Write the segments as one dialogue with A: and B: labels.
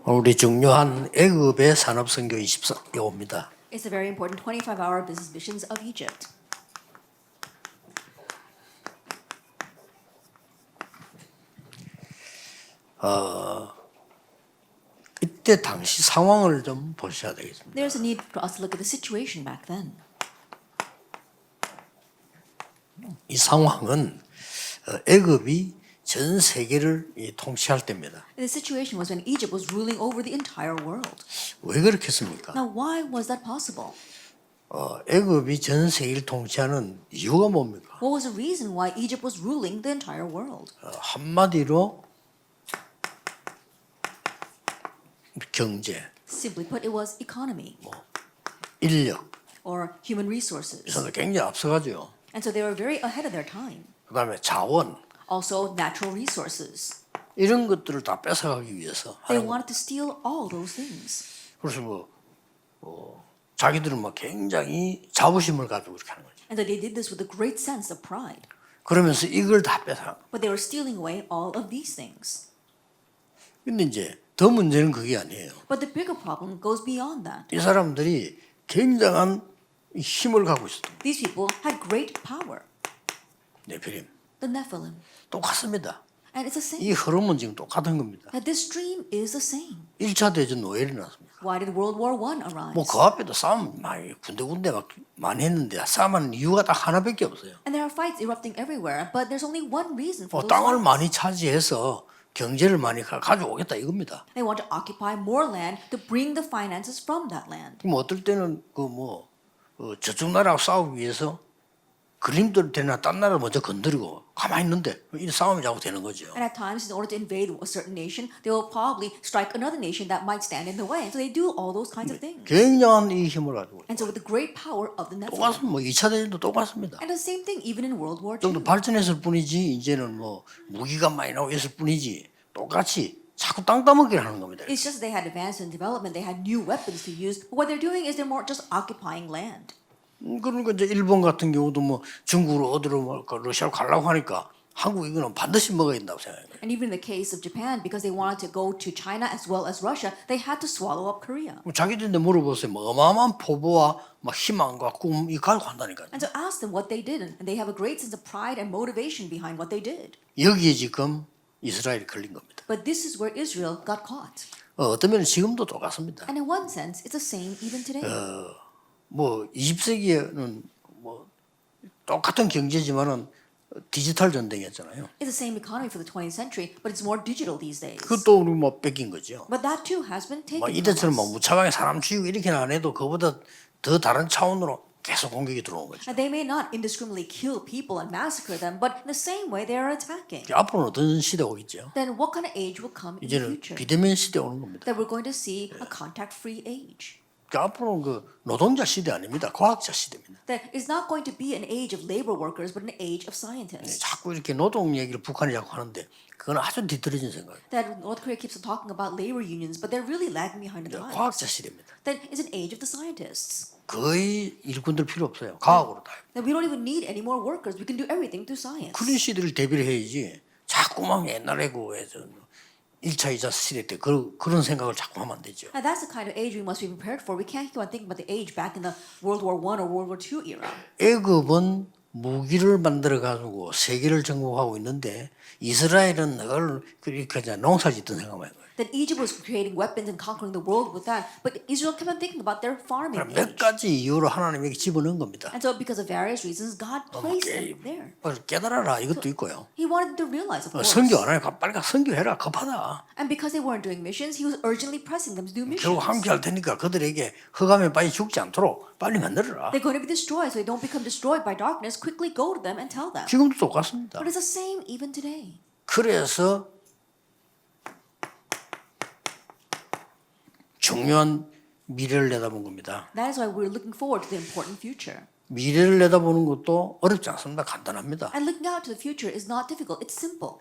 A: 우리 중요한 애굽의 산업선교 24호입니다.
B: It's a very important 25-hour business missions of Egypt.
A: 이때 당시 상황을 좀 보셔야 되겠습니다.
B: There's a need for us to look at the situation back then.
A: 이 상황은 애굽이 전 세계를 통치할 때입니다.
B: The situation was when Egypt was ruling over the entire world.
A: 왜 그렇게 했습니까?
B: Now, why was that possible?
A: 애굽이 전 세계를 통치하는 이유가 뭡니까?
B: What was the reason why Egypt was ruling the entire world?
A: 한마디로 경제,
B: Simply put, it was economy
A: 인력,
B: or human resources.
A: 그래서 굉장히 앞서가죠.
B: And so they were very ahead of their time.
A: 그다음에 자원,
B: Also, natural resources.
A: 이런 것들을 다 뺏어가기 위해서
B: They
A: 하는
B: wanted to steal all those things.
A: 그래서 자기들은 막 굉장히 자부심을 가지고 그렇게 하는 거죠.
B: And so they did this with a great sense of pride.
A: 그러면서 이걸 다 뺏어간 거예요.
B: But they were stealing away all of these things.
A: 근데 이제 더 문제는 그게 아니에요.
B: But the bigger problem goes beyond that.
A: 이 사람들이 굉장한 힘을 갖고 있었던 거예요.
B: These people had great power.
A: 네피림.
B: The Nephilim.
A: 똑같습니다.
B: And it's the same.
A: 이 흐름은 지금 똑같은 겁니다.
B: That this stream is the same.
A: 1차 대전 왜 일어났습니까?
B: Why did World War I arise?
A: 뭐 그 앞에도 싸움 많이 군데군데 막 많이 했는데 싸움하는 이유가 딱 하나밖에 없어요.
B: And there are fights erupting everywhere, but there's only one reason for those
A: 땅을
B: fights.
A: 많이 차지해서 경제를 많이 가져오겠다 이겁니다.
B: They want to occupy more land to bring the finances from that land.
A: 그럼 어떨 때는 저쪽 나라하고 싸우기 위해서 그림들 되나 딴 나라 먼저 건드리고 가만히 있는데 이 싸움이 자꾸 되는 거죠.
B: And at times, in order to invade a certain nation, they will probably strike another nation that might stand in the way. And so they do all those kinds of things.
A: 굉장한 이 힘을 가지고
B: And so with the great power of the Nephilim.
A: 똑같은 2차 대전도 똑같습니다.
B: And the same thing even in World War
A: 좀 더
B: II.
A: 발전했을 뿐이지 이제는 무기가 많이 나오고 있을 뿐이지 똑같이 자꾸 땅 따먹기를 하는 겁니다.
B: It's just they had advanced in development, they had new weapons to use. But what they're doing is they're more just occupying land.
A: 그러니까 이제 일본 같은 경우도 중국으로 어디로 러시아로 가려고 하니까 한국 이거는 반드시 먹어야 된다고 생각해요.
B: And even in the case of Japan, because they wanted to go to China as well as Russia, they had to swallow up Korea.
A: 자기들한테 물어보세요. 어마어마한 포부와 희망과 꿈 이 가지고 한다니까요.
B: And so ask them what they did, and they have a great sense of pride and motivation behind what they did.
A: 여기에 지금 이스라엘이 걸린 겁니다.
B: But this is where Israel got caught.
A: 어떤 면은 지금도 똑같습니다.
B: And in one sense, it's the same even today.
A: 20세기에는 똑같은 경제지만은 디지털 전쟁이었잖아요.
B: It's the same economy for the 20th century, but it's more digital these days.
A: 그것도 우리 뺏긴 거죠.
B: But that too has been taken from
A: 이때처럼
B: us.
A: 무차하게 사람 죽이고 이렇게는 안 해도 그보다 더 다른 차원으로 계속 공격이 들어오는 거죠.
B: And they may not indiscriminately kill people and massacre them, but in the same way they are attacking.
A: 앞으로는 어떤 시대가 오겠죠?
B: Then what kind of age will come in the
A: 이제는
B: future?
A: 비대면 시대 오는 겁니다.
B: That we're going to see a contact-free age.
A: 앞으로는 노동자 시대 아닙니다. 과학자 시대입니다.
B: That is not going to be an age of labor workers, but an age of scientists.
A: 자꾸 이렇게 노동 얘기를 북한이 자꾸 하는데 그건 아주 뒤떨어진 생각이에요.
B: That North Korea keeps on talking about labor unions, but they're really lagging behind the times.
A: 과학자 시대입니다.
B: That is an age of the scientists.
A: 거의 일꾼들 필요 없어요. 과학으로 다.
B: That we don't even need any more workers. We can do everything through science.
A: 그런 시대를 대비를 해야지. 자꾸만 옛날에 해서 1차, 2차 시대 때 그런 생각을 자꾸 하면 안 되죠.
B: And that's the kind of age we must be prepared for. We can't keep on thinking about the age back in the World War I or World War II era.
A: 애굽은 무기를 만들어 가지고 세계를 정복하고 있는데 이스라엘은 그걸 그렇게 농사짓던 생각만 해요.
B: That Egypt was creating weapons and conquering the world with that, but Israel kept on thinking about their farming
A: 몇
B: age.
A: 가지 이유로 하나님에게 집어넣은 겁니다.
B: And so because of various reasons, God placed them there.
A: 깨달아라 이것도 있고요.
B: He wanted them to realize, of course.
A: 선교 안 하니까 빨리 가 선교해라 급하다.
B: And because they weren't doing missions, he was urgently pressing them to do missions.
A: 결국 함께 할 테니까 그들에게 흑암에 빠져 죽지 않도록 빨리 만들어라.
B: They're going to be destroyed, so they don't become destroyed by darkness. Quickly go to them and tell them.
A: 지금도 똑같습니다.
B: But it's the same even today.
A: 그래서 중요한 미래를 내다본 겁니다.
B: That is why we're looking forward to the important future.
A: 미래를 내다보는 것도 어렵지 않습니다. 간단합니다.
B: And looking out to the future is not difficult. It's simple.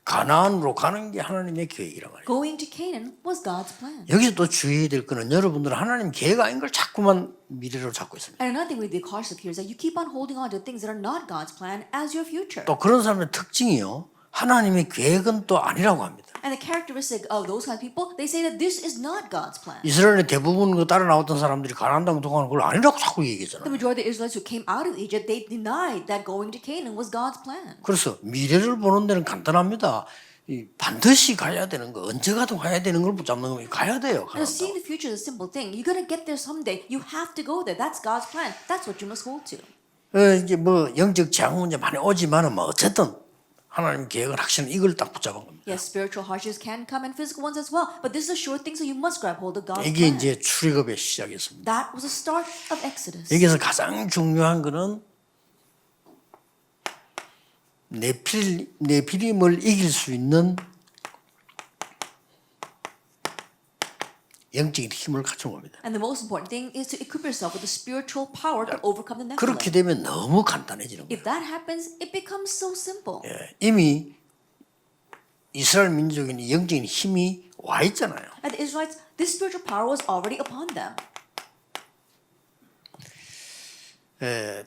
A: 가나안으로 가는 게 하나님의 계획이란 말이에요.
B: Going to Canaan was God's plan.
A: 여기서 또 주의해야 될 거는 여러분들은 하나님 계획 아닌 걸 자꾸만 미래로 잡고 있습니다.
B: And another thing we need to be cautious of here is that you keep on holding on to things that are not God's plan as your future.
A: 또 그런 사람의 특징이요. 하나님의 계획은 또 아니라고 합니다.
B: And the characteristic of those kind of people, they say that this is not God's plan.
A: 이스라엘의 대부분 그 따라 나왔던 사람들이 가나안 땅 동안 그걸 아니라고 자꾸
B: The
A: 얘기했잖아요.
B: majority of the Israelites who came out of Egypt, they denied that going to Canaan was God's plan.
A: 그래서 미래를 보는 데는 간단합니다. 이 반드시 가야 되는 거, 언제 가도 가야 되는 걸 붙잡는 거 가야 돼요.
B: And seeing the future is a simple thing. You're gonna get there someday. You have to go there. That's God's plan. That's what you must hold to.
A: 이제 뭐 영적 재앙 문제 많이 오지만은 뭐 어쨌든 하나님 계획을 확실히 이걸 딱 붙잡은 겁니다.
B: Yes, spiritual hardships can come and physical ones as well. But this is a sure thing, so you must grab hold of God's
A: 이게
B: plan.
A: 이제 출애굽의 시작이었습니다.
B: That was the start of Exodus.
A: 여기서 가장 중요한 거는 네피림을 이길 수 있는 영적인 힘을 갖춘 겁니다.
B: And the most important thing is to equip yourself with the spiritual power to overcome the
A: 그렇게
B: Nephilim.
A: 되면 너무 간단해지는 거예요.
B: If that happens, it becomes so simple.
A: 이미 이스라엘 민족에는 영적인 힘이 와 있잖아요.
B: And the Israelites, this spiritual power was already upon them.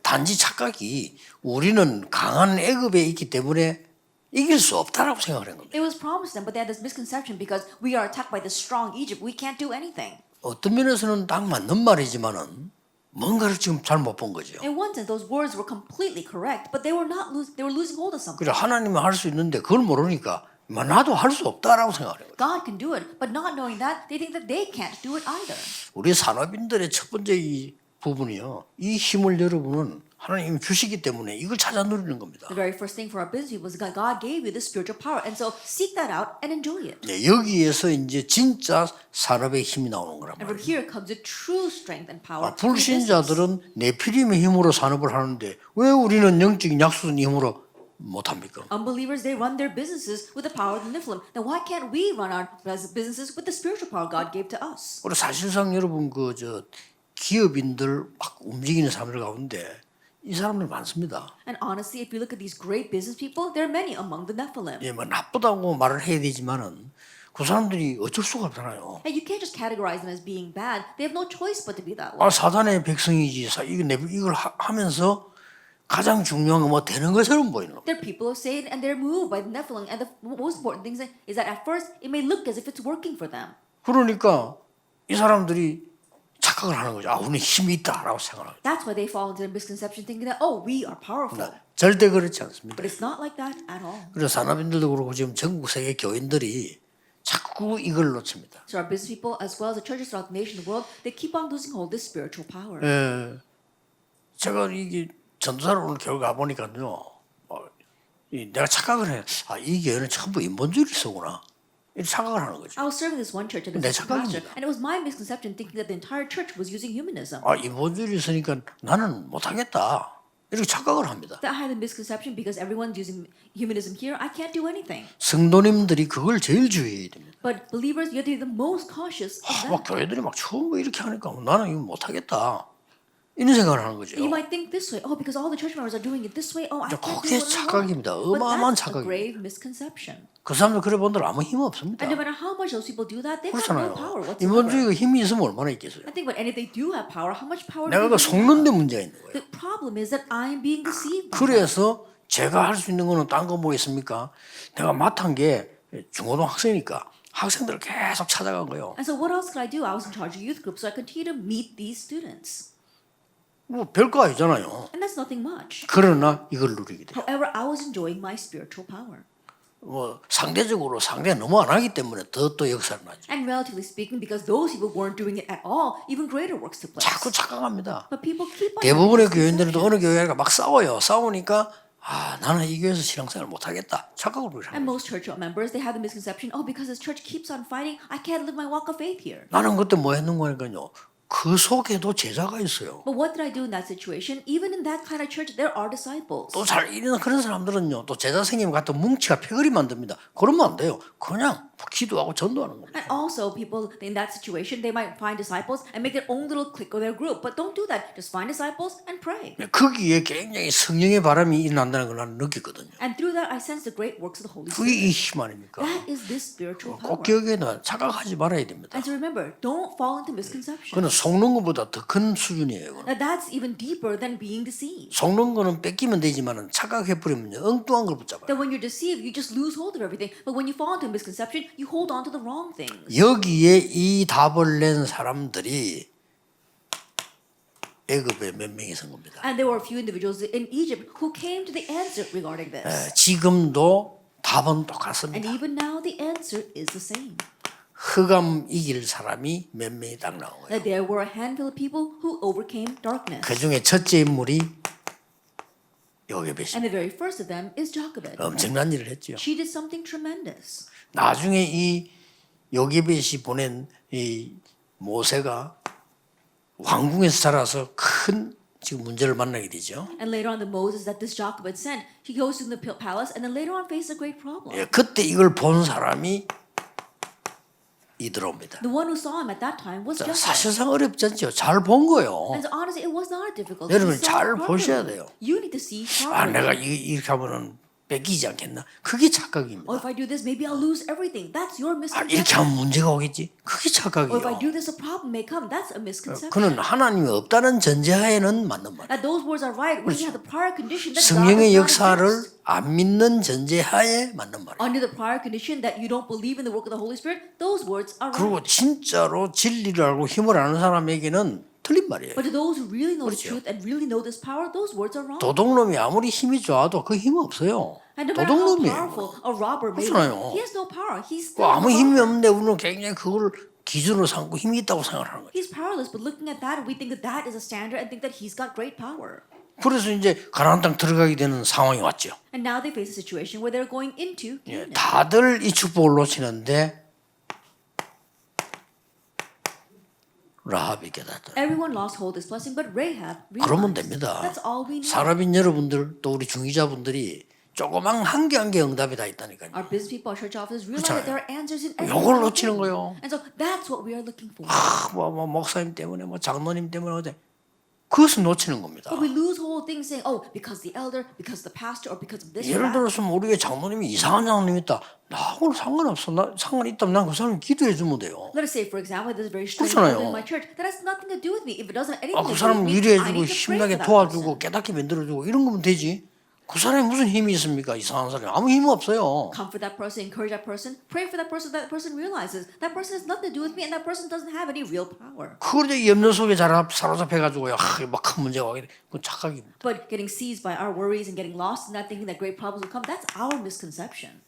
A: 단지 착각이 우리는 강한 애굽에 있기 때문에 이길 수 없다라고 생각하는 겁니다.
B: It was promised them, but they had this misconception because we are attacked by the strong Egypt. We can't do anything.
A: 어떤 면에서는 딱 맞는 말이지만은 뭔가를 지금 잘못 본 거죠.
B: In one sense, those words were completely correct, but they were not. They were losing hold of something.
A: 그래 하나님은 할 수 있는데 그걸 모르니까 나도 할 수 없다라고 생각하는 거예요.
B: God can do it, but not knowing that, they think that they can't do it either.
A: 우리 산업인들의 첫 번째 이 부분이요. 이 힘을 여러분은 하나님이 주시기 때문에 이걸 찾아 누리는 겁니다.
B: The very first thing for our business was God gave you this spiritual power, and so seek that out and enjoy it.
A: 네, 여기에서 이제 진짜 산업의 힘이 나오는 거란
B: And from
A: 말이에요.
B: here comes the true strength and power. of business.
A: 불신자들은 네피림의 힘으로 산업을 하는데 왜 우리는 영적인 약속의 힘으로 못합니까?
B: Unbelievers, they run their businesses with the power of the Nephilim. Now, why can't we run our businesses with the spiritual power God gave to us?
A: 그리고 사실상 여러분 기업인들 막 움직이는 사람들 가운데 이 사람들 많습니다.
B: And honestly, if you look at these great business people, there are many among the Nephilim.
A: 예, 뭐 나쁘다고 말을 해야 되지만은 그 사람들이 어쩔 수가 없잖아요.
B: And you can't just categorize them as being bad. They have no choice but to be that way.
A: 아 사단의 백성이지. 이걸 하면서 가장 중요한 건 뭐 되는 것처럼 보이는 겁니다.
B: They're people of Satan, and they're moved by the Nephilim. And the most important thing is that at first it may look as if it's working for them.
A: 그러니까 이 사람들이 착각을 하는 거죠. 아, 우리는 힘이 있다라고 생각합니다.
B: That's why they fall into the misconception thinking that, oh, we are powerful.
A: 절대 그렇지 않습니다.
B: But it's not like that at all.
A: 그래서 산업인들도 그렇고 지금 전국 세계 교인들이 자꾸 이걸 놓칩니다.
B: So our business people, as well as the churches throughout the nation and the world, they keep on losing hold of this spiritual power.
A: 제가 이게 전도사로 오늘 교회 가보니까요. 내가 착각을 해. 아, 이 교회는 전부 인본주의서구나. 이렇게 착각을 하는 거죠.
B: I was serving this one church and
A: 내
B: this pastor,
A: 착각입니다.
B: and it was my misconception thinking that the entire church was using humanism.
A: 아, 인본주의 있으니까 나는 못하겠다. 이렇게 착각을 합니다.
B: That I had a misconception because everyone's using humanism here. I can't do anything.
A: 성도님들이 그걸 제일 주의해야 됩니다.
B: But believers, you have to be the most cautious of
A: 막
B: that.
A: 교회들이 막 처음 이렇게 하니까 나는 이거 못하겠다. 이런 생각을 하는 거죠.
B: You might think this way, oh, because all the church members are doing it this way, oh, I can't do
A: 그게
B: what I want.
A: 착각입니다.
B: But
A: 어마어마한
B: that's a
A: 착각입니다.
B: grave misconception.
A: 그 사람들 그래 본들 아무 힘 없습니다.
B: And no matter how much those people do that, they've got no power
A: 그렇잖아요.
B: whatsoever.
A: 인본주의가 힘이 있으면 얼마나 있겠어요.
B: I think, but and if they do have power, how much power
A: 내가
B: do
A: 그
B: they
A: 속는 데
B: have?
A: 문제가 있는 거예요.
B: The problem is that I'm being deceived. by that.
A: 그래서 제가 할 수 있는 거는 딴 거 뭐 있습니까? 내가 맡은 게 중고등 학생이니까 학생들을 계속 찾아간 거예요.
B: And so what else could I do? I was in charge of youth group, so I continue to meet these students.
A: 뭐 별거 아니잖아요.
B: And that's nothing much.
A: 그러나 이걸 누리게 돼요.
B: However, I was enjoying my spiritual power.
A: 뭐 상대적으로 상대가 너무 안 하기 때문에 더 또 역사를 나죠.
B: And relatively speaking, because those people weren't doing it at all, even greater works took place.
A: 자꾸 착각합니다.
B: But people keep on
A: 대부분의
B: having this
A: 교인들도
B: conception.
A: 어느 교회가 막 싸워요. 싸우니까 아 나는 이 교회에서 신앙생활 못하겠다. 착각을
B: And
A: 하는 거예요.
B: most church members, they have the misconception, oh, because this church keeps on fighting, I can't live my walk of faith here.
A: 나는 그때 뭐 했는 거니까요. 그 속에도 제자가 있어요.
B: But what did I do in that situation? Even in that kind of church, there are disciples.
A: 또 잘 이런 그런 사람들은요. 또 제자 생기면 같은 뭉치가 패거리 만듭니다. 그러면 안 돼요. 그냥 기도하고 전도하는 겁니다.
B: And also, people in that situation, they might find disciples and make their own little clique or their group. But don't do that. Just find disciples and pray.
A: 거기에 굉장히 성령의 바람이 일어난다는 걸 나는 느끼거든요.
B: And through that, I sense the great works of the Holy
A: 그게 이
B: Spirit.
A: 힘 아닙니까?
B: That is this spiritual power.
A: 꼭 기억해 놔. 착각하지 말아야 됩니다.
B: And to remember, don't fall into misconception.
A: 그는 속는 것보다 더 큰 수준이에요. 그건.
B: Now, that's even deeper than being deceived.
A: 속는 거는 뺏기면 되지만 착각해 버리면 엉뚱한 걸 붙잡아요.
B: That when you're deceived, you just lose hold of everything. But when you fall into a misconception, it, you hold on to the wrong things.
A: 여기에 이 답을 낸 사람들이 애굽에 몇 명이 선 겁니다.
B: And there were a few individuals in Egypt who came to the answer regarding this.
A: 지금도 답은
B: And
A: 똑같습니다.
B: even now the answer is the same.
A: 흑암 이길 사람이 몇 명이 딱 나온 거예요.
B: That there were a handful of people who overcame darkness.
A: 그 중에 첫째 인물이 요게벳이
B: And the very first of them is Jochebed.
A: 엄청난 일을 했죠.
B: She did something tremendous.
A: 나중에 이 요게벳이 보낸 이 모세가 왕궁에서 자라서 큰 지금 문제를 만나게 되죠.
B: And later on, the Moses that this Jochebed sent, he goes to the palace, and then later on faces a great problem.
A: 예, 그때 이걸 본 사람이 이드로입니다.
B: The one who saw him at that time was Jochebed.
A: 사실상 어렵지 않죠. 잘 본 거예요.
B: And so honestly, it was not difficult.
A: 여러분
B: He saw
A: 잘
B: it
A: 보셔야
B: properly.
A: 돼요.
B: You need to see
A: 아,
B: properly.
A: 내가 이렇게 하면은 뺏기지 않겠나? 그게 착각입니다.
B: Or if I do this, maybe I'll lose everything. That's your
A: 아, 이렇게
B: misconception.
A: 하면 문제가 오겠지? 그게
B: Or if I
A: 착각이에요.
B: do this, a problem may come. That's a misconception.
A: 그는 하나님이 없다는 전제하에는 맞는 말이에요.
B: That those words are right when you have the prior condition that God
A: 성령의
B: does not
A: 역사를
B: exist.
A: 안 믿는 전제하에 맞는 말이에요.
B: Under the prior condition that you don't believe in the work of the Holy Spirit, those words are
A: 그리고
B: right.
A: 진짜로 진리를 알고 힘을 아는 사람에게는 틀린 말이에요.
B: But to those who really know the
A: 그렇죠.
B: truth and really know this power, those words are wrong.
A: 도둑놈이 아무리 힘이 좋아도 그 힘 없어요.
B: And no matter how
A: 도둑놈이에요.
B: powerful a robber may
A: 그렇잖아요.
B: be, he has no power. He's
A: 그
B: still
A: 아무
B: a
A: 힘이
B: robber.
A: 없는데 우리는 굉장히 그걸 기준으로 삼고 힘이 있다고 생각하는 거예요.
B: He's powerless, but looking at that, we think that that is a standard and think that he's got great power.
A: 그래서 이제 가나안 땅 들어가게 되는 상황이 왔죠.
B: And now they face a situation where they're going into
A: 예,
B: Canaan.
A: 다들 이 축복을 놓치는데 라합이 깨닫다.
B: Everyone lost hold of this blessing, but Rahab
A: 그러면
B: realized.
A: 됩니다.
B: That's all we need.
A: 사람인 여러분들 또 우리 중위자분들이 조그만 한 개 한 개 응답이 다 있다니까요.
B: Our business people, our church officers realize
A: 그렇잖아요.
B: that there are answers in every
A: 요걸
B: little
A: 놓치는
B: thing.
A: 거예요.
B: And so that's what we are looking for.
A: 뭐 목사님 때문에 뭐 장로님 때문에 어때? 그것은 놓치는 겁니다.
B: But we lose whole things saying, oh, because the elder, because the pastor, or because of this or
A: 예를
B: that.
A: 들어서 우리의 장로님이 이상한 장로님이 있다. 나하고는 상관없어. 나 상관 있다면 난 그 사람 기도해 주면 돼요.
B: Let us say, for example, there's a very strange
A: 그렇잖아요.
B: elder in my church. That has nothing to do with me. If it doesn't have anything
A: 그
B: to do
A: 사람
B: with me, I
A: 위로해주고
B: need to pray
A: 힘나게
B: for that
A: 도와주고
B: person.
A: 깨닫게 만들어주고 이런 거면 되지. 그 사람이 무슨 힘이 있습니까? 이상한 사람이 아무 힘이 없어요.
B: Comfort that person, encourage that person, pray for that person realizes that person has nothing to do with me and that person doesn't have any real power.
A: 그걸 이제 염려 속에 사로잡혀가지고 막 큰 문제가 오게 돼. 그건 착각입니다.
B: But getting seized by our worries and getting lost in that thinking that great problems will come, that's our misconception.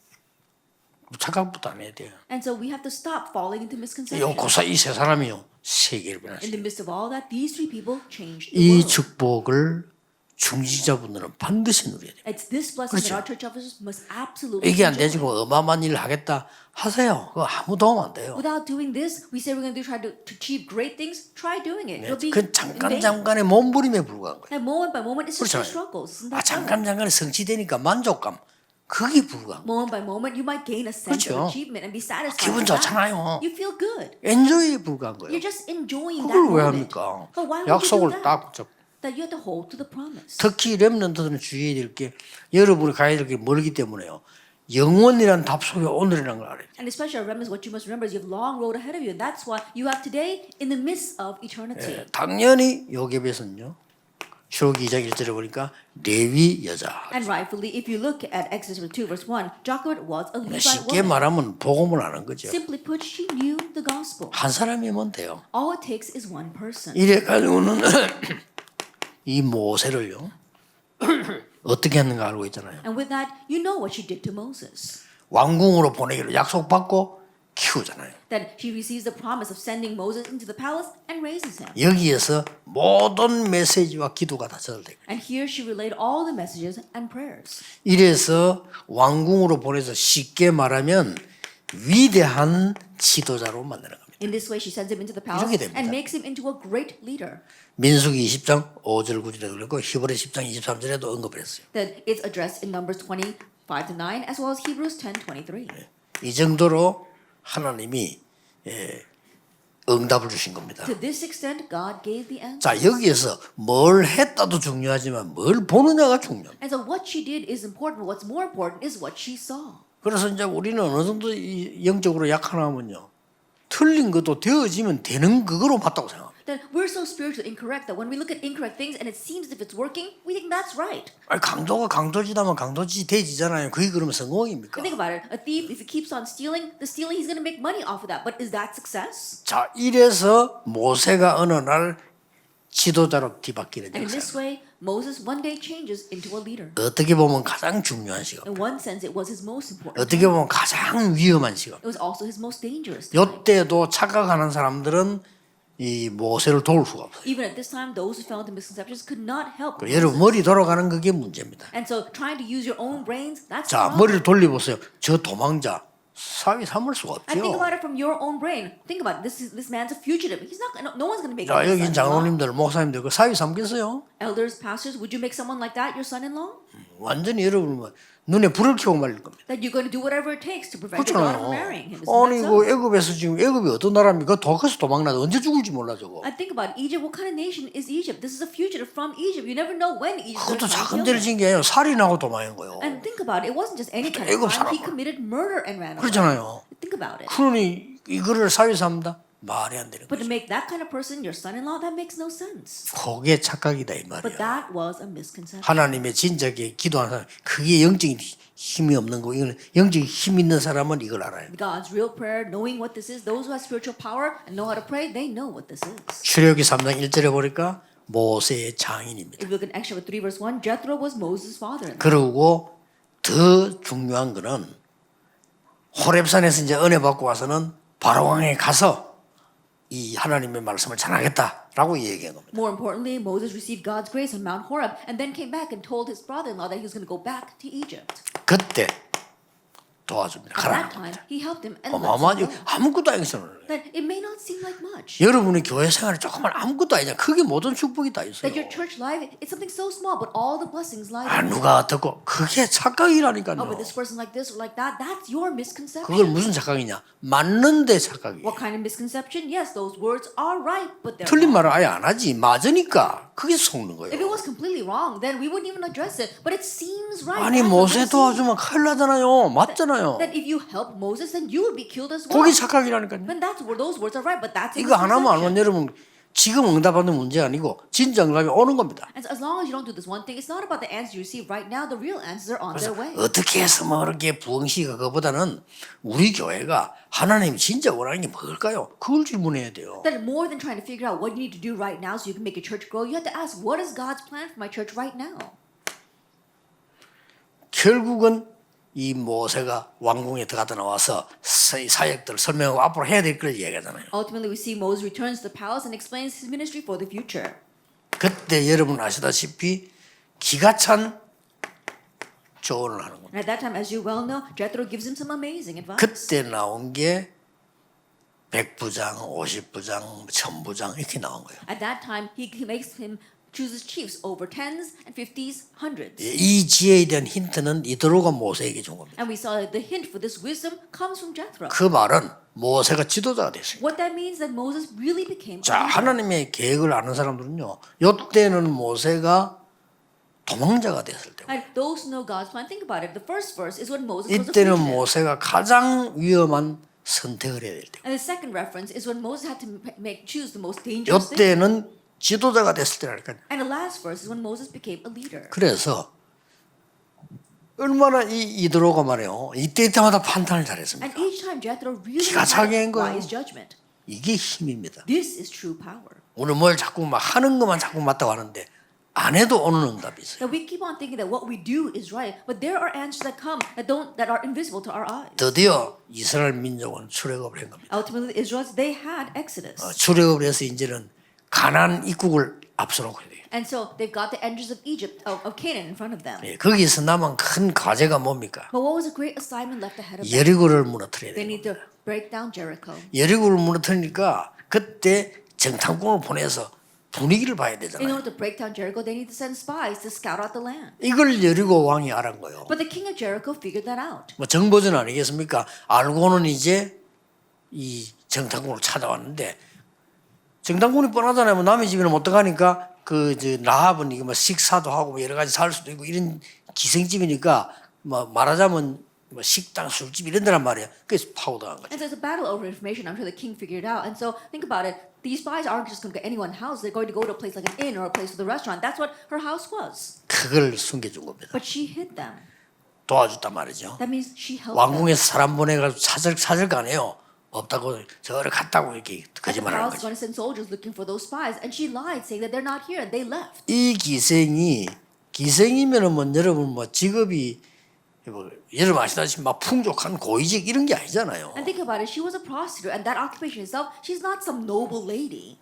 A: 착각부터 안 해야 돼요.
B: And so we have to stop falling into misconception.
A: 이 세 사람이요 세계를
B: In
A: 변화시켜요.
B: the midst of all that, these three people changed the
A: 이
B: world.
A: 축복을 중지자분들은 반드시 누려야 돼요.
B: It's this blessing that
A: 그렇죠.
B: our church officers must absolutely
A: 이게 안
B: enjoy.
A: 되지고 어마어마한 일을 하겠다 하세요. 그거 아무 도움 안 돼요.
B: Without doing this, we say we're going to try to achieve great things. Try doing it. It'll be
A: 그
B: in vain.
A: 잠깐의 몸부림에 불과한 거예요.
B: And moment by moment, it's just a
A: 그렇잖아요.
B: struggle. Isn't
A: 아
B: that so?
A: 잠깐에 성취되니까 만족감 그게 불과한 거예요.
B: Moment by moment, you might gain a sense
A: 그렇죠.
B: of achievement and be satisfied.
A: 기분
B: with that.
A: 좋잖아요.
B: You feel good.
A: 엔조이에 불과한 거예요.
B: You're just enjoying that
A: 그걸 왜
B: moment.
A: 합니까?
B: But why would you do
A: 약속을
B: that?
A: 딱 붙잡고.
B: That you have to hold to the promise.
A: 특히 렘넌트들은 주의해야 될 게 여러분이 가야 될 게 멀기 때문에요. 영원이란 답 속에 오늘이라는 걸 알아야 돼요.
B: And especially our remnants, what you must remember is you have a long road ahead of you, and that's why you have today in the midst of eternity.
A: 당연히 요게벳은요. 출애굽기 2장 1절에 보니까 레위 여자.
B: And rightfully, if you look at Exodus 2 verse 1, Jochebed was a Levite
A: 쉽게
B: woman.
A: 말하면 복음을 아는 거죠.
B: Simply put, she knew the gospel.
A: 한 사람이면 돼요.
B: All it takes is one person.
A: 이래 가지고는 이 모세를요. 어떻게 했는가 알고 있잖아요.
B: And with that, you know what she did to Moses.
A: 왕궁으로 보내기로 약속받고 키우잖아요.
B: That she receives the promise of sending Moses into the palace and raises him.
A: 여기에서 모든 메시지와 기도가 다 전달돼요.
B: And here she relayed all the messages and prayers.
A: 이래서 왕궁으로 보내서 쉽게 말하면 위대한 지도자로 만드는 겁니다.
B: In this way, she sends him into the palace
A: 이렇게 됩니다.
B: and makes him into a great leader.
A: 민수기 20장 5절 9절에 그랬고 히브리 10장 23절에도 언급을 했어요.
B: That it's addressed in Numbers 25 to 9 as well as Hebrews 10:23.
A: 이 정도로 하나님이 응답을 주신 겁니다.
B: To this extent, God gave the answer.
A: 자 여기에서 뭘 했다도 중요하지만 뭘 보느냐가 중요합니다.
B: And so what she did is important. What's more important is what she saw.
A: 그래서 이제 우리는 어느 정도 이 영적으로 약하나면요 틀린 것도 되어지면 되는 그거로 맞다고 생각합니다.
B: that we're so spiritually incorrect that when we look at incorrect things and it seems as if it's working, we think that's right.
A: 아니, 강도가 강도지다면 강도지 대지잖아요. 그게 그러면 성공입니까?
B: Think about it. A thief, if he keeps on stealing, he's going to make money off of that. But is that success?
A: 자, 이래서 모세가 어느 날 지도자로 뒤바뀌는
B: And in this
A: 역사.
B: way, Moses one day changes into a leader.
A: 어떻게 보면 가장 중요한 시간.
B: In one sense, it was his most important.
A: 어떻게 보면 가장 위험한 시간.
B: It was also his most dangerous time.
A: 이때도 착각하는 사람들은 이 모세를 도울 수가 없어요.
B: Even at this time, those who fell into misconceptions could not help.
A: 여러분 머리 돌아가는 그게 문제입니다.
B: And so, trying to use your own brains, that's the
A: 자,
B: problem.
A: 머리를 돌려보세요. 저 도망자 사위 삼을 수가
B: And think
A: 없죠.
B: about it from your own brain. Think about it. This man's a fugitive. He's not. No one's going to make
A: 자,
B: him
A: 여기
B: his son-in-law.
A: 장로님들, 목사님들 그 사위 삼겠어요?
B: Elders, pastors, would you make someone like that your son-in-law?
A: 완전히 여러분 뭐 눈에 불을 켜고 말릴 겁니다.
B: That you're going to do whatever it takes to prevent your daughter from
A: 그렇잖아요.
B: marrying him. Isn't
A: 아니
B: that
A: 그
B: so?
A: 애굽에서 지금 애굽이 어떤 나라입니까? 거기서 도망나서 언제 죽을지 몰라 저거.
B: And think about it. Egypt. What kind of nation is Egypt? This is a fugitive from Egypt. You never know when Egypt.
A: 그것도 작은 죄를 지은 게 아니라 살인하고 도망한 거예요.
B: And think about it. It wasn't just any kind of
A: 애굽
B: crime.
A: 사람.
B: He committed murder and ran away.
A: 그렇잖아요.
B: Think about it.
A: 그러니 이거를 사위 삼다 말이 안 되는
B: But to
A: 거죠.
B: make that kind of person your son-in-law, that makes no sense.
A: 그게 착각이다 이
B: But
A: 말이야.
B: that was a misconception.
A: 하나님의 진작에 기도하는 사람 그게 영적인 힘이 없는 거. 이거는 영적인 힘 있는 사람은 이걸 알아요.
B: God's real prayer, knowing what this is, those who have spiritual power and know how to pray, they know what this is.
A: 출애굽기 3장 1절에 보니까 모세의 장인입니다.
B: If you look at Exodus 3 verse 1, Jethro was Moses' father.
A: 그리고 더 중요한 거는 호렙산에서 이제 은혜 받고 와서는 바로왕에 가서 이 하나님의 말씀을 전하겠다라고 얘기한 겁니다.
B: More importantly, Moses received God's grace on Mount Horeb and then came back and told his brother-in-law that he was going to go back to Egypt.
A: 그때 도와줍니다.
B: At that
A: 가라.
B: time, he helped him and lets
A: 어마어마하지
B: him go.
A: 아무것도 아니잖아요.
B: That it may not seem like much.
A: 여러분의 교회 생활이 조금만 아무것도 아니냐. 그게 모든 축복이 다 있어요.
B: That your church life, it's something so small, but all the blessings lie
A: 아
B: in it.
A: 누가 어떻고 그게
B: Oh,
A: 착각이라니까요.
B: but this person like this or like that, that's your
A: 그걸
B: misconception.
A: 무슨 착각이냐? 맞는데 착각이에요.
B: What kind of misconception? Yes, those words are right, but they're
A: 틀린
B: wrong.
A: 말을 아예 안 하지. 맞으니까 그게 속는
B: If it
A: 거예요.
B: was completely wrong, then we wouldn't even address it. But it seems right.
A: 아니
B: That's
A: 모세
B: what we see.
A: 도와주면 큰일 나잖아요. 맞잖아요.
B: That if you help Moses, then you would be killed as well.
A: 그게 착각이라니까요.
B: When that's where those words are right, but that's a
A: 이거 하나만
B: misconception.
A: 알면 여러분 지금 응답하는 문제 아니고 진짜 응답이 오는 겁니다.
B: And so as long as you don't do this one thing, it's not about the answer you receive right now. The real answers are on their way.
A: 어떻게 해서 뭐 이렇게 부흥시가 그거보다는 우리 교회가 하나님이 진짜 원하는 게 뭘까요? 그걸 질문해야 돼요.
B: That more than trying to figure out what you need to do right now so you can make your church grow, you have to ask, what is God's plan for my church right now?
A: 결국은 이 모세가 왕궁에 들어가다 나와서 사역들 설명하고 앞으로 해야 될 걸 얘기하잖아요.
B: Ultimately, we see Moses returns to the palace and explains his ministry for the future.
A: 그때 여러분 아시다시피 기가 찬 조언을 하는 겁니다.
B: And at that time, as you well know, Jethro gives him some amazing advice.
A: 그때 나온 게 100부장, 50부장, 1000부장 이렇게 나온 거예요.
B: At that time, he makes him chooses chiefs over tens and fifties, hundreds.
A: 이 지혜에 대한 힌트는 이드로가 모세에게 준 겁니다.
B: And we saw that the hint for this wisdom comes from Jethro.
A: 그 말은 모세가 지도자가 됐어요.
B: What that means that Moses really became a
A: 자,
B: leader.
A: 하나님의 계획을 아는 사람들은요. 이때는 모세가 도망자가 됐을 때.
B: And those who know God's plan, think about it. The first verse is when Moses was a
A: 이때는
B: fugitive.
A: 모세가 가장 위험한 선택을 해야 될 때.
B: And the second reference is when Moses had to choose the most dangerous thing.
A: 이때는 지도자가 됐을 때라니까요.
B: And the last verse is when Moses became a leader.
A: 그래서 얼마나 이드로가 말이에요. 이때마다 판단을 잘했습니다.
B: And each time Jethro really
A: 기가
B: had
A: 차게 한 거예요.
B: wise judgment.
A: 이게 힘입니다.
B: This is true power.
A: 오늘 뭘 자꾸 막 하는 것만 자꾸 맞다고 하는데 안 해도 오는 응답이 있어요.
B: That we keep on thinking that what we do is right, but there are answers that come that are invisible to our eyes.
A: 드디어 이스라엘 민족은 출애굽을 한 겁니다.
B: Ultimately, the Israelites, they had Exodus.
A: 출애굽을 해서 이제는 가나안 입국을 앞서놓고 해야 돼요.
B: And so they've got the entrance of Egypt, of Canaan in front of them.
A: 예, 거기서 남은 큰 과제가 뭡니까?
B: But what was a great assignment left ahead of them?
A: 여리고를 무너뜨려야
B: They
A: 돼요.
B: need to break down Jericho.
A: 여리고를 무너뜨리니까 그때 정탐꾼을 보내서 분위기를 봐야
B: In
A: 되잖아요.
B: order to break down Jericho, they need to send spies to scout out the land.
A: 이걸 여리고 왕이 알은 거예요.
B: But the king of Jericho figured that out.
A: 뭐 정보전 아니겠습니까? 알고는 이제 이 정탐꾼을 찾아왔는데 정탐꾼이 뻔하잖아요. 뭐 남의 집에는 어떡하니까 라합은 이게 뭐 식사도 하고 뭐 여러 가지 살 수도 있고 이런 기생집이니까 뭐 말하자면 뭐 식당, 술집 이런 데란 말이야. 그래서 파고당한 거죠.
B: And so it's a battle over information. I'm sure the king figured it out. And so think about it. These spies aren't just going to go to anyone's house. They're going to go to a place like an inn or a place with a restaurant. That's what her house was.
A: 그걸 숨겨준 겁니다.
B: But she hid them.
A: 도와줬단 말이죠.
B: That means she helped them.
A: 왕궁에서 사람 보내가지고 찾을 거 아니에요. 없다고 저를 갔다고 이렇게
B: And the
A: 거짓말하는
B: palace is
A: 거죠.
B: going to send soldiers looking for those spies. And she lied, saying that they're not here. And they left.
A: 이 기생이면은 뭐 여러분 뭐 직업이 뭐 여러분 아시다시피 막 풍족한 고위직 이런 게 아니잖아요.
B: And think about it. She was a prostitute. And that occupation itself, she's not some noble lady.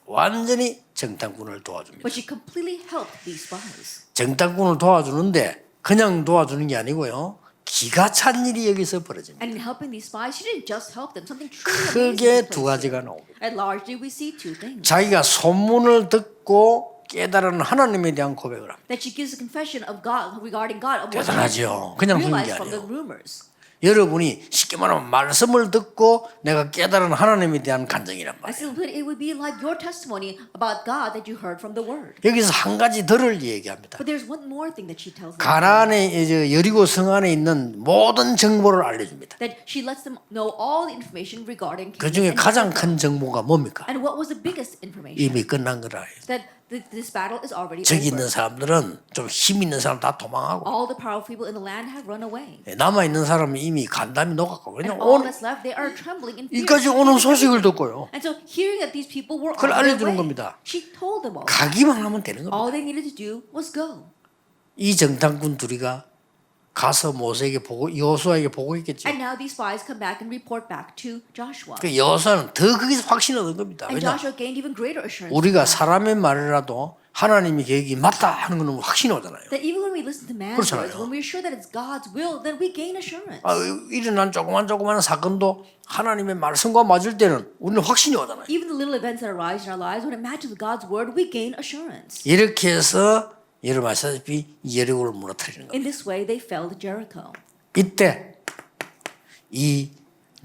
A: 완전히 정탐꾼을 도와줍니다.
B: But she completely helped these spies.
A: 정탐꾼을 도와주는데 그냥 도와주는 게 아니고요. 기가 찬 일이 여기서 벌어집니다.
B: And in helping these spies, she didn't just help them. Something truly amazing
A: 크게
B: took
A: 두
B: place.
A: 가지가 나옵니다.
B: And largely we see two things.
A: 자기가 소문을 듣고 깨달은 하나님에 대한 고백을 합니다.
B: That she gives a confession of God regarding God of what
A: 대단하죠.
B: she
A: 그냥 하는 게
B: realized from the
A: 아니에요.
B: rumors.
A: 여러분이 쉽게 말하면 말씀을 듣고 내가 깨달은 하나님에 대한 간증이란
B: I
A: 말이에요.
B: still put it would be like your testimony about God that you heard from the Word.
A: 여기서 한 가지 더를 얘기합니다.
B: But there's one more thing that she tells them.
A: 가나안에 여리고 성 안에 있는 모든 정보를 알려줍니다.
B: That she lets them know all the information regarding
A: 그 중에
B: kingdom and
A: 가장
B: Jericho.
A: 큰 정보가 뭡니까?
B: And what was the biggest information?
A: 이미 끝난 거라 해요.
B: That this battle is already
A: 저기 있는
B: over.
A: 사람들은 좀 힘 있는 사람 다 도망하고
B: All the powerful people in the land have run away.
A: 남아 있는 사람은 이미 간담이 녹았고 그냥
B: And all
A: 오늘
B: that's left, they are trembling in fear.
A: 이까지 오는 소식을 듣고요.
B: And so hearing that these people were
A: 그걸
B: on their
A: 알려주는
B: way,
A: 겁니다.
B: she told them all.
A: 가기만 하면 되는 겁니다.
B: All they needed to do was go.
A: 이 정탐꾼 둘이가 가서 모세에게 보고 여호수아에게 보고했겠죠.
B: And now these spies come back and report back to Joshua.
A: 그 여호수아는 더 거기서 확신 얻은 겁니다.
B: And
A: 왜냐?
B: Joshua gained even greater assurance.
A: 우리가 사람의 말이라도 하나님의 계획이 맞다 하는 거는 확신이 오잖아요.
B: That even when we listen to man's
A: 그렇잖아요.
B: words, when we're sure that it's God's will, then we gain assurance.
A: 일어난 조그만 사건도 하나님의 말씀과 맞을 때는 우리는 확신이 오잖아요.
B: Even the little events that arise in our lives, when it matches with God's word, we gain assurance.
A: 이렇게 해서 여러분 아시다시피 여리고를 무너뜨리는 겁니다.
B: In this way, they fell to Jericho.
A: 이때 이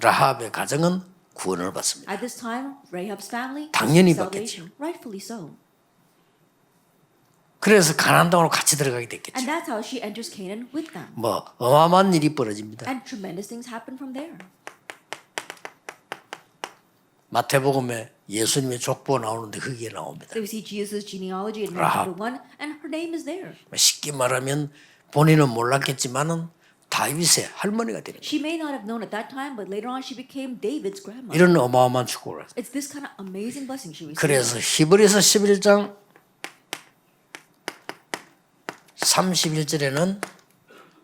A: 라합의 가정은 구원을 받습니다.
B: At this time, Rahab's family
A: 당연히
B: received salvation, rightfully so.
A: 그래서 가나안 땅으로 같이 들어가게 됐겠죠.
B: And that's how she enters Canaan with them.
A: 뭐 어마어마한 일이 벌어집니다.
B: And tremendous things happen from there.
A: 마태복음에 예수님의 족보가 나오는데 거기에 나옵니다.
B: So we see Jesus' genealogy in
A: Rahab.
B: Matthew 1, and her name is there.
A: 쉽게 말하면 본인은 몰랐겠지만은 다윗의 할머니가 되는 거예요.
B: She may not have known at that time, but later on she became David's grandmother.
A: 이런 어마어마한 축복을 했어요.
B: It's this kind of amazing blessing she received.
A: 그래서 히브리서 11장 31절에는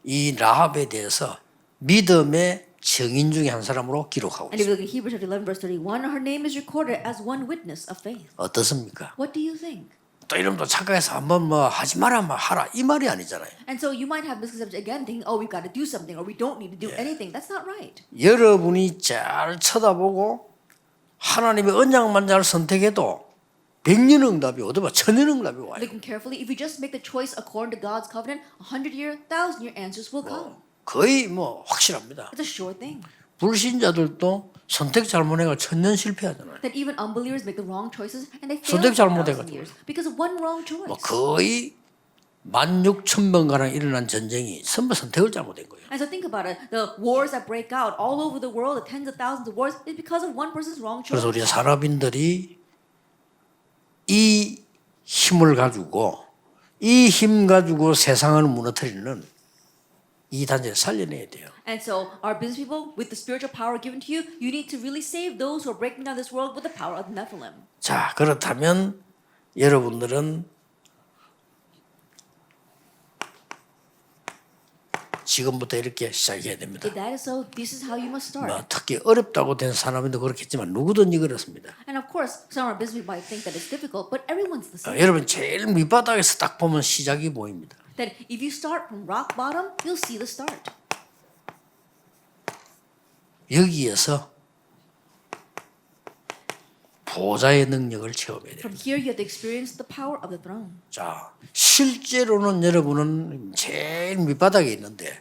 A: 이 라합에 대해서 믿음의 증인 중에 한 사람으로 기록하고
B: And if
A: 있습니다.
B: you look at Hebrews 11 verse 31, her name is recorded as one witness of faith.
A: 어떻습니까?
B: What do you think?
A: 또 이름도 착각해서 한번 뭐 하지 마라 뭐 하라 이 말이 아니잖아요.
B: And so you might have misconceptions again, thinking, oh, we've got to do something, or we don't need to do anything. That's not right.
A: 여러분이 잘 쳐다보고 하나님의 언약만 잘 선택해도 100년 응답이 오더라 1000년 응답이 와요.
B: Looking carefully, if you just make the choice according to God's covenant, 100-year, 1,000-year answers will come.
A: 거의 뭐 확실합니다.
B: It's a sure thing.
A: 불신자들도 선택 잘못해가 1000년 실패하잖아요.
B: That even unbelievers make the wrong choices and they fail
A: 선택
B: for
A: 잘못해가지고.
B: 1,000 years because of one wrong choice.
A: 뭐 거의 16,000번가량 일어난 전쟁이 전부 선택을 잘못된 거예요.
B: And so think about it. The wars that break out all over the world, the tens of thousands of wars, is because of one person's wrong choice.
A: 그래서 우리 산업인들이 이 힘을 가지고 이 힘 가지고 세상을 무너뜨리는 이 단체를 살려내야 돼요.
B: And so our business people, with the spiritual power given to you, you need to really save those who are breaking down this world with the power of Nephilim.
A: 자, 그렇다면 여러분들은 지금부터 이렇게 시작해야 됩니다.
B: If that is so, this is how you must start.
A: 뭐 특히 어렵다고 된 사람인도 그렇겠지만 누구든지 그렇습니다.
B: And of course, some of our business people might think that it's difficult, but everyone's the same.
A: 여러분 제일 밑바닥에서 딱 보면 시작이 보입니다.
B: That if you start from rock bottom, you'll see the start.
A: 여기에서 보좌의 능력을 체험해야 돼요.
B: From here, you have to experience the power of the throne.
A: 자, 실제로는 여러분은 제일 밑바닥에 있는데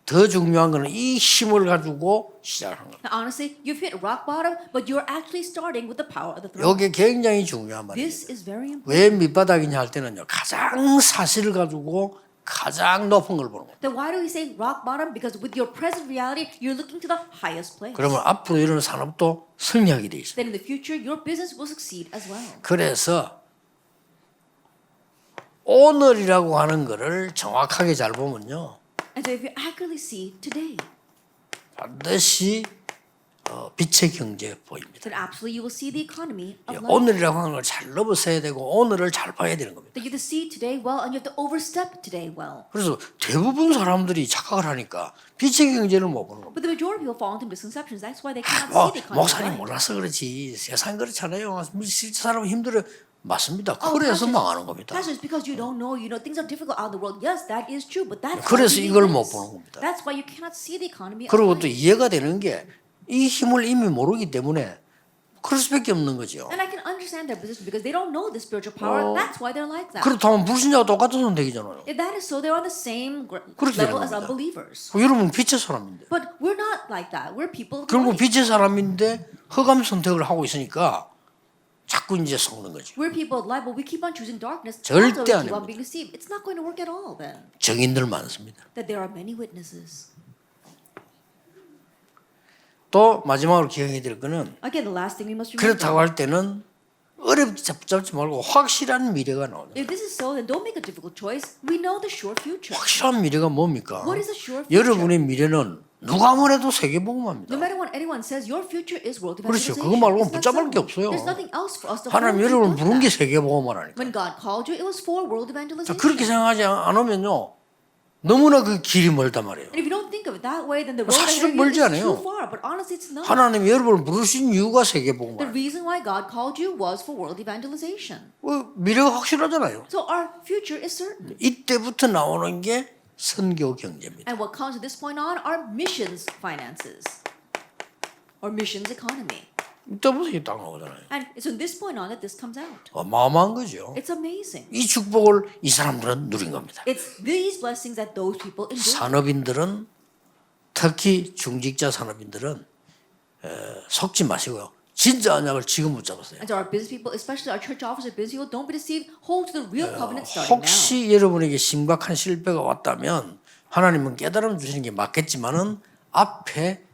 A: 더 중요한 거는 이 힘을 가지고 시작하는 거예요.
B: Now, honestly, you've hit rock bottom, but you're actually starting with the power of the throne.
A: 이게 굉장히 중요한 말이에요.
B: This is very important.
A: 왜 밑바닥이냐 할 때는요. 가장 사실을 가지고 가장 높은 걸 보는 겁니다.
B: Then why do we say rock bottom? Because with your present reality, you're looking to the highest place.
A: 그러면 앞으로 이런 산업도 성장하게 돼 있어요.
B: Then in the future, your business will succeed as well.
A: 그래서 오늘이라고 하는 거를 정확하게 잘 보면요.
B: And so if you accurately see today,
A: 반드시 빛의 경제 보입니다.
B: then absolutely you will see the economy of life.
A: 오늘이라고 하는 걸 잘 넘어서야 되고 오늘을 잘 봐야 되는 겁니다.
B: That you have to see today well and you have to overstep today well.
A: 그래서 대부분 사람들이 착각을 하니까 빛의 경제를 못 보는 겁니다.
B: But the majority of people fall into misconceptions. That's why they cannot see the economy.
A: 목사님
B: right.
A: 몰라서 그렇지 세상 그렇잖아요. 실제 사람은 힘들어. 맞습니다. 그래서 망하는 겁니다.
B: That's just because you don't know. You know things are difficult out in the world. Yes, that is true. But that's
A: 그래서
B: why
A: 이걸
B: you
A: 못
B: miss.
A: 보는 겁니다.
B: That's why you cannot see the economy.
A: 그리고
B: of
A: 또
B: life.
A: 이해가 되는 게 이 힘을 이미 모르기 때문에 그럴 수밖에 없는 거죠.
B: And I can understand their position because they don't know the spiritual power. That's why they're like that.
A: 그렇다면 불신자와 똑같은 선택이잖아요.
B: If that is so, they're on the same
A: 그렇게
B: level
A: 되는
B: as
A: 겁니다.
B: unbelievers.
A: 여러분 빛의 사람인데
B: But we're not like that. We're people. of
A: 결국
B: light.
A: 빛의 사람인데 흑암 선택을 하고 있으니까 자꾸 이제 속는 거죠.
B: We're people of light, but we keep on choosing darkness.
A: 절대
B: That's why we keep
A: 아닙니다.
B: on being deceived. It's not going to work at all. Then
A: 증인들 많습니다.
B: that there are many witnesses.
A: 또 마지막으로 기억해야 될 거는
B: Again, the last thing we must remember.
A: 그렇다고 할 때는 어렵게 잡지 말고 확실한 미래가 나옵니다.
B: If this is so, then don't make a difficult choice. We know the sure future.
A: 확실한 미래가 뭡니까?
B: What is a sure future?
A: 여러분의 미래는 누가 뭐래도 세계복음화입니다.
B: No matter what anyone says, your future is world
A: 그렇죠.
B: evangelization.
A: 그거 말고는
B: It's that
A: 붙잡을 게
B: simple.
A: 없어요.
B: There's nothing else for us to
A: 하나님
B: hold
A: 여러분을
B: to
A: 부른 게
B: that.
A: 세계복음화라니까.
B: When God called you, it was for world
A: 자,
B: evangelization.
A: 그렇게 생각하지 않으면요. 너무나 그 길이 멀단 말이에요.
B: And if you don't think of it that way, then the road
A: 사실은
B: ahead of you
A: 멀지
B: is
A: 않아요.
B: too far. But honestly, it's not.
A: 하나님이 여러분을 부르신 이유가
B: The
A: 세계복음화.
B: reason why God called you was for world evangelization.
A: 미래가 확실하잖아요.
B: So our future is certain.
A: 이때부터 나오는 게 선교 경제입니다.
B: And what comes at this point on are missions finances or missions economy.
A: 이때부터 이게 딱 나오잖아요.
B: And it's from this point on that this comes out.
A: 어마어마한 거죠.
B: It's amazing.
A: 이 축복을 이 사람들은 누린 겁니다.
B: It's these blessings that those people enjoy.
A: 산업인들은 특히 중직자 산업인들은 속지 마시고요. 진짜 언약을 지금 붙잡으세요.
B: And so our business people, especially our church officers, business people, don't be deceived. Hold to the real covenant starting now.
A: 혹시 여러분에게 심각한 실패가 왔다면 하나님은 깨달음 주시는 게 맞겠지만은 앞에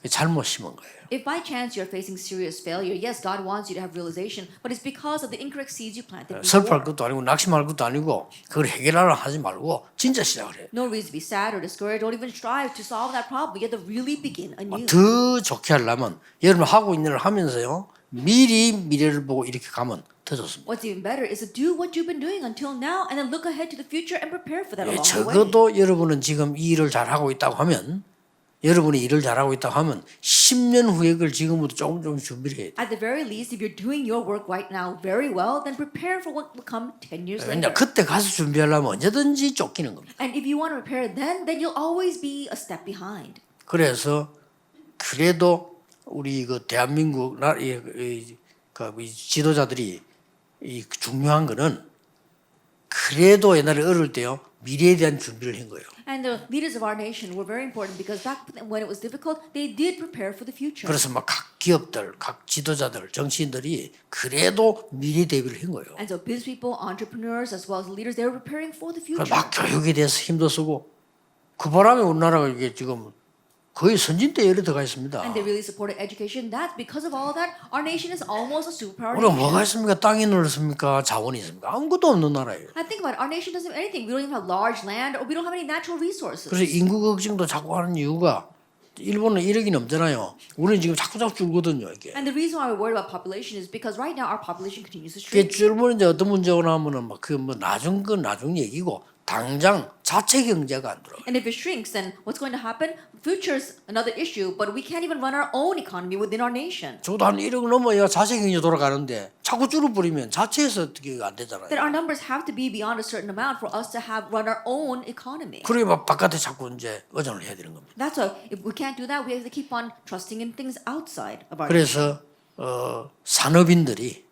A: 잘못 심은 거예요.
B: If by chance you're facing serious failure, yes, God wants you to have realization, but it's because of the incorrect seeds you planted
A: 슬퍼할
B: before.
A: 것도 아니고 낙심할 것도 아니고 그걸 해결하려 하지 말고 진짜 시작을 해요.
B: No reason to be sad or discouraged. Don't even strive to solve that problem. You have to really begin anew.
A: 더 좋게 하려면 여러분 하고 있는 일 하면서요. 미리 미래를 보고 이렇게 가면 더 좋습니다.
B: What's even better is to do what you've been doing until now and then look ahead to the future and prepare for that along the way.
A: 적어도 여러분은 지금 이 일을 잘하고 있다고 하면 여러분이 일을 잘하고 있다고 하면 10년 후에 그걸 지금부터 조금 준비를 해야 돼요.
B: At the very least, if you're doing your work right now very well, then prepare for what will come 10 years
A: 왜냐
B: later.
A: 그때 가서 준비하려면 언제든지 쫓기는 겁니다.
B: And if you want to prepare then you'll always be a step behind.
A: 그래서 그래도 우리 그 대한민국 이 지도자들이 이 중요한 거는 그래도 옛날에 어릴 때요 미래에 대한 준비를 한 거예요.
B: And the leaders of our nation were very important because back when it was difficult, they did prepare for the future.
A: 그래서 막 각 기업들, 각 지도자들, 정치인들이 그래도 미래 대비를 한 거예요.
B: And so business people, entrepreneurs, as well as leaders, they were preparing for the future.
A: 막 교육에 대해서 힘도 쓰고 그 바람에 우리나라가 이게 지금 거의 선진대에 들어가 있습니다.
B: And they really supported education. That's because of all that, our nation is almost a superpower
A: 우리가
B: nation.
A: 뭐가 있습니까? 땅이 넓습니까? 자원이 있습니까? 아무것도 없는 나라예요.
B: And think about it, our nation doesn't have anything. We don't even have large land or we don't have any natural resources.
A: 그래서 인구 걱정도 자꾸 하는 이유가 일본은 1억이 넘잖아요. 우리는 지금 자꾸 줄거든요. 이게.
B: And the reason why we're worried about population is because right now our population continues to
A: 그게
B: shrink.
A: 줄면 이제 어떤 문제가 나오면은 막 그 뭐 나중 얘기고 당장 자체 경제가 안 들어가.
B: And if it shrinks, then what's going to happen? Future's another issue, but we can't even run our own economy within our nation.
A: 적어도 한 1억 넘어야 자체 경제 돌아가는데 자꾸 줄어버리면 자체에서 어떻게 안 되잖아요.
B: That our numbers have to be beyond a certain amount for us to have run our own economy.
A: 그러게 막 바깥에 자꾸 이제 의존을 해야 되는 겁니다.
B: That's why if we can't do that, we have to keep on trusting in things outside of our nation.
A: 그래서 산업인들이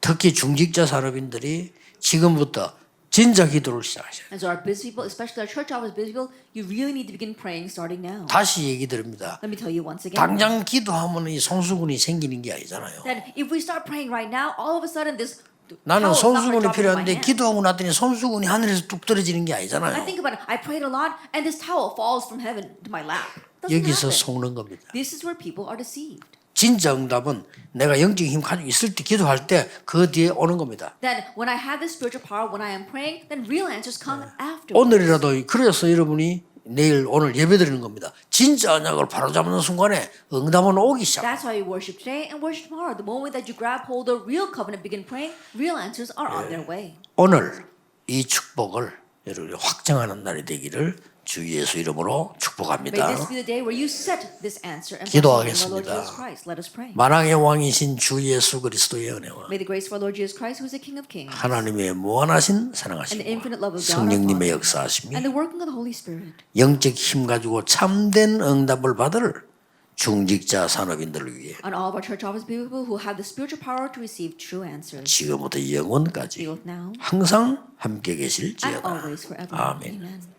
A: 특히 중직자 산업인들이 지금부터 진짜 기도를 시작하셔야 돼요.
B: And so our business people, especially our church office business people, you really need to begin praying starting now.
A: 다시 얘기 드립니다.
B: Let me tell you once again.
A: 당장 기도하면 이 송수군이 생기는 게 아니잖아요.
B: That if we start praying right now, all of a sudden this
A: 나는
B: power is not gonna
A: 손수건이
B: drop into my
A: 필요한데
B: hand.
A: 기도하고 났더니 손수건이 하늘에서 뚝 떨어지는 게
B: I
A: 아니잖아요.
B: think about it. I prayed a lot, and this towel falls from heaven to my lap. Doesn't
A: 여기서
B: happen.
A: 속는 겁니다.
B: This is where people are deceived.
A: 진짜 응답은 내가 영적인 힘 가지고 있을 때 기도할 때 그 뒤에 오는 겁니다.
B: Then when I have this spiritual power, when I am praying, then real answers come afterwards.
A: 오늘이라도 그래서 여러분이 내일 오늘 예배드리는 겁니다. 진짜 언약을 바로잡는 순간에 응답은 오기 시작합니다.
B: That's why you worship today and worship tomorrow. The moment that you grab hold of real covenant, begin praying, real answers are on their way.
A: 오늘 이 축복을 여러분이 확정하는 날이 되기를 주 예수 이름으로
B: May
A: 축복합니다.
B: this be the day where you set this answer and
A: 기도하겠습니다.
B: Lord Jesus Christ. Let us pray.
A: 만왕의 왕이신 주 예수 그리스도의 은혜와
B: May the grace of our Lord Jesus Christ, who is the King of Kings,
A: 하나님의 무한하신
B: and the
A: 사랑하심과
B: infinite love of God, our
A: 성령님의
B: Father,
A: 역사하심이
B: and the working of the Holy Spirit,
A: 영적 힘 가지고 참된 응답을 받을 중직자 산업인들을 위해
B: on all of our church office people who have the spiritual power to receive true answers,
A: 지금부터 영원까지
B: both now
A: 항상 함께
B: and
A: 계실지어다.
B: always forever.
A: 아멘.
B: Amen.